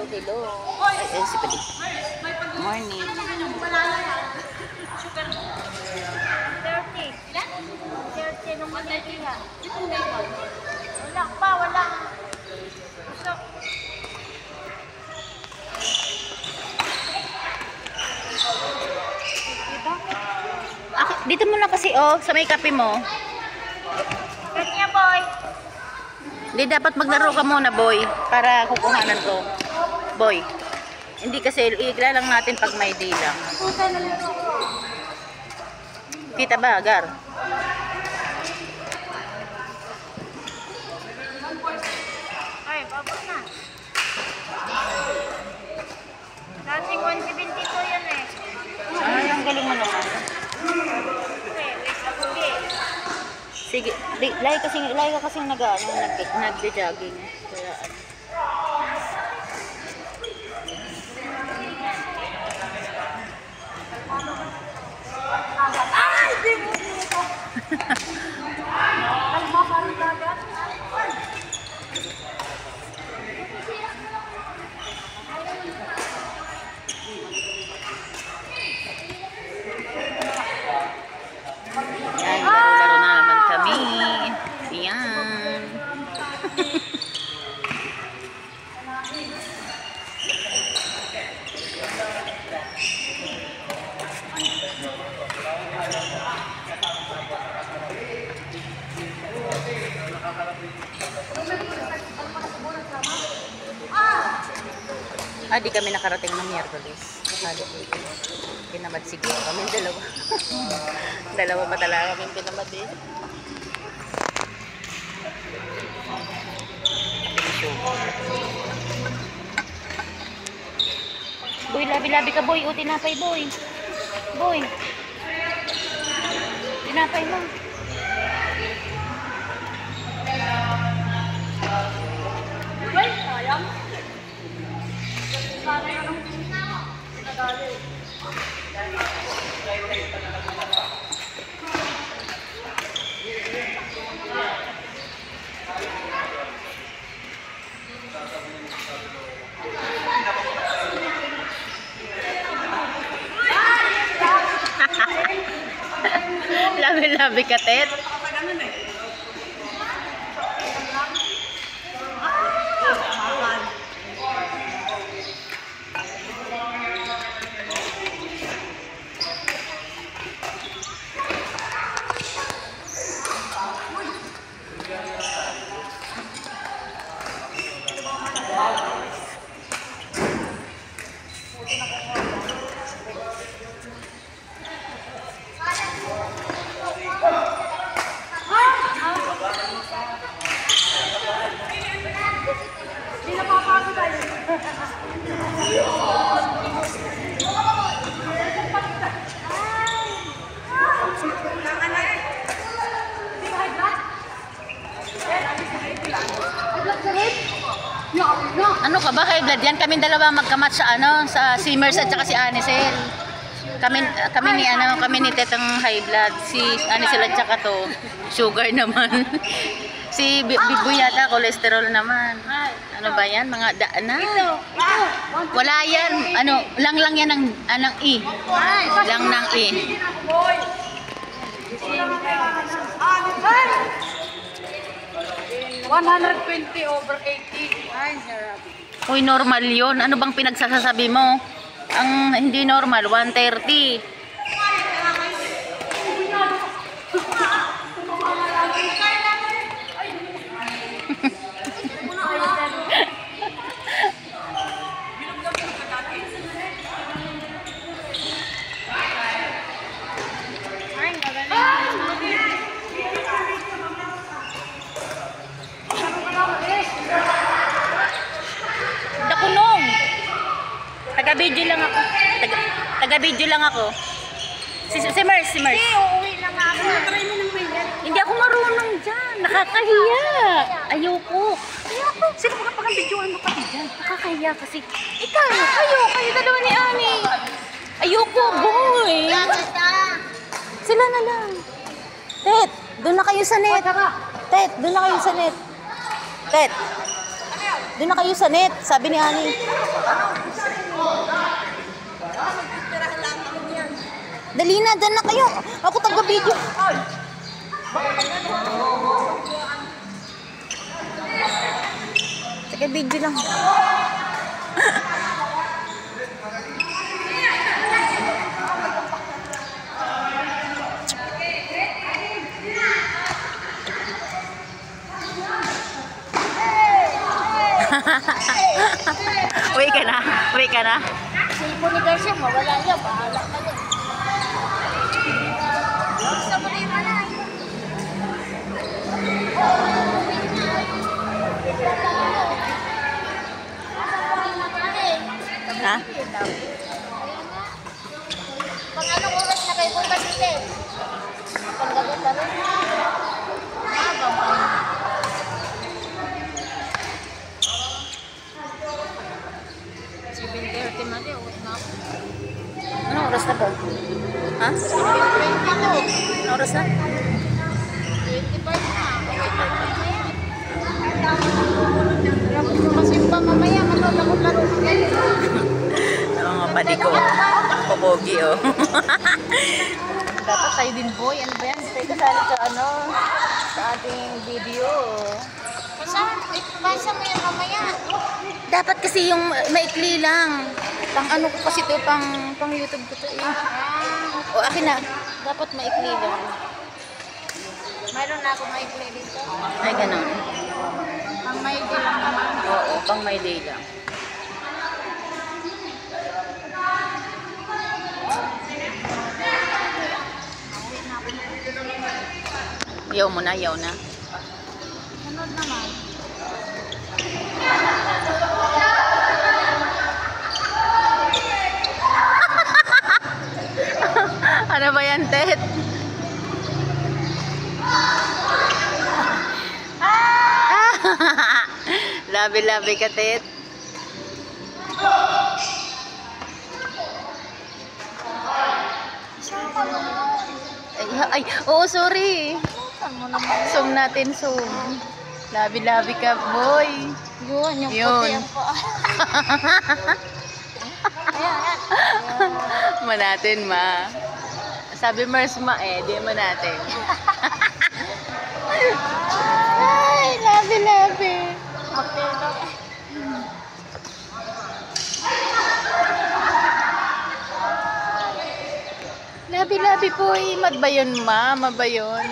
Hello. Ay, si Pali. Morning. 30. 30 nung Manila. Wala pa, wala. So, Dito muna kasi sa may kape mo. kanya boy. Hindi dapat maglaro ka muna, boy, para kukuhanan ko. Boy. Hindi kasi ikla lang natin pag may dilang. Kita ba, Gar? Ay, babot na. Dating 172 yan eh. Ay, ang galing mo naman. Okay, wait ako eh. Sige, lagi ka kasi nagde-jogging. Kaya ano. Ay, di mo dito. Kalma ka rin dagat. Yan, laro-laro na naman kami. Yan. Di kami nakarating ng Miyerkules. Pinamad siguro kami dalawa. Dalawa ba talaga kami pinamad eh. Boy, labi-labi ka boy. O, tinapay boy. Boy. Tinapay mo. Boy, sayang. Sayang ang nagali. Labi-labi ka, Tet. Ano ka ba, high blood yan? Kaming dalawa magkamatch sa Simmers at saka si Anisel. Kami ni Tetang high blood, si Anisel at saka to sugar naman. Si Bibu yata cholesterol naman. Ano ba yan? Mga daan na. Wala yan. Lang yan ng E. Lang ng E. 120/80. Ay, sarap. Uy, normal yun. Ano bang pinagsasabi mo? Ang hindi normal, 130. Ay, magaling. Dakunong. Taga-video lang ako. Taga-video lang ako. Si Mers. Hindi, uuwi lang ako. Try mo ng mainit. Hindi ako marunong dyan. Nakakahiya. Ayoko. Sino ba kapag ang videoan mo pati dyan? Nakakahiya kasi. Kayo dalawa ni Ani. Ayoko, boy. Sila na lang. Tet, doon na kayo sa net. Tet, doon na kayo sa net. Tet. Doon na kayo sa net, sabi ni Ani. Dali na, doon na kayo. Ako taga-video. Taga-video lang. Uwi ka na? Uwi ka na? Cellphone ni Garcia, mawala yan. Bahala ka yan. Sa Marina na. Ha? Pag anong oras na kayo punta dito? Pagdagot na rin. Habang pa. Anong oras na ba? Ha? 22. Anong oras na? 25 na. Labot mo kasi pa mamaya. Matulog-laro ka ganyan. Oo nga, padi ko. Popogi, oh. Dapat tayo din, boy. Ano ba yan? Tayo kasali sa ano? Sa ating video. Basa mo yan mamaya. Dapat kasi yung maikli lang. Pang ano ko kasi to, pang YouTube ko to eh. O akin na. Dapat maikli lang. Mayroon na ako maikli dito. Ay, ganun. Ang maikli lang naman. Oo, pang my day lang. Yaw mo na, yaw na. Sunod naman. Ano ba yan, Tet? Labi-labi ka, Tet. Ay, oo, sorry. Saan mo naman? Zoom natin, zoom. Labi-labi ka, boy. Yun, yung Yun. puti ang paa. Ayan. Manatin, ma. Sabi Mars, ma eh. Di manatin. Ay, labi-labi. Magtulog. Labi-labi po eh. Mabayon, ma. Mabayon.